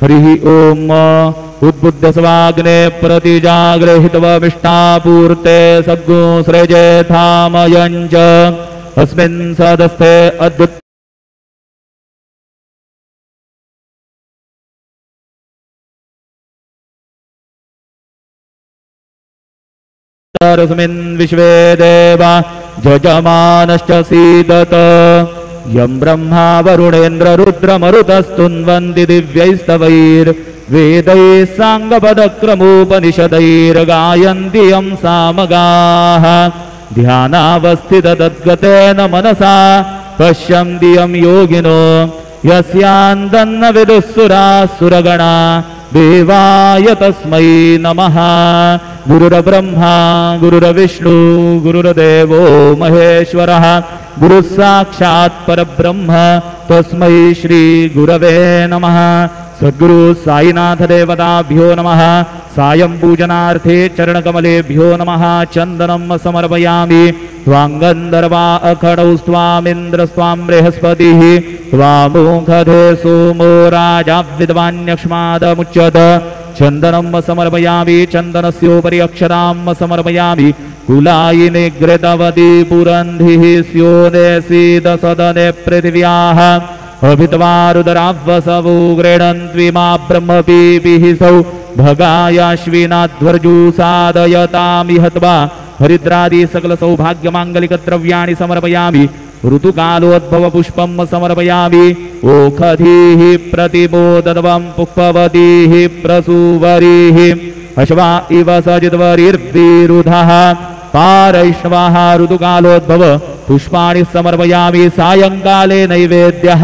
हरिः ओम उद्बुद्ध स्वाग्ने प्रतिजाग्रे हितवमिष्टापूर्ते सद्गु सृजे थामयञ्च अस्मिन् सदस्ते अद्भुत रस्मिन् विश्वे देवा जजमानश्च सीदत यं ब्रह्मा वरुणेन्द्र रुद्रमरुतस्तुन्वन्ति दिव्यैस्तवैर्वेदैः साङ्गपदक्रमोपनिषदैर्गायन्ति यं सामगाः ध्यानावस्थिततद्गतेन मनसा पश्यन्ति यं योगिनो यस्यान्दन्न विदुःसुराः सुरगणा देवाय तस्मै नमः। गुरुर्ब्रह्मा गुरुर्विष्णु गुरुर्देवो महेश्वरः गुरुः साक्षात् परब्रह्म तस्मै श्री गुरवे नमः। सद्गुरु साईनाथ देवताभ्यो नमः। सायं पूजनार्थे चरणकमलेभ्यो नमः। चन्दनं समर्पयामि त्वाङ्गन्धर्वा अखडौ स्वामिन्द्र स्वां बृहस्पतिः त्वामुखधे सोमो राजा विद्वान्यक्ष्मादमुच्यत। चन्दनं समर्पयामि चन्दनस्योपरि अक्षरां समर्पयामि कुलायिनि घृतवती पुरन्धिः स्योने सीदसदने पृथिव्याः अभित्वारुदरावसवो गृह्णन्त्विमा ब्रह्मपीभिः सौ भगायाश्विनाध्वर्जु साधयतामिहत्वा हरिद्रादि सकल सौभाग्यमाङ्गलिकद्रव्याणि समर्पयामि। ऋतुकालोद्भव पुष्पं समर्पयामि ओखधीः प्रतिबोधवं पुष्पवतीः प्रसूवरीः अश्वा इव सजिद्वरिर्विरुधः पारैष्णवः ऋतुकालोद्भव पुष्पाणि समर्पयामि। सायंकाले नैवेद्यः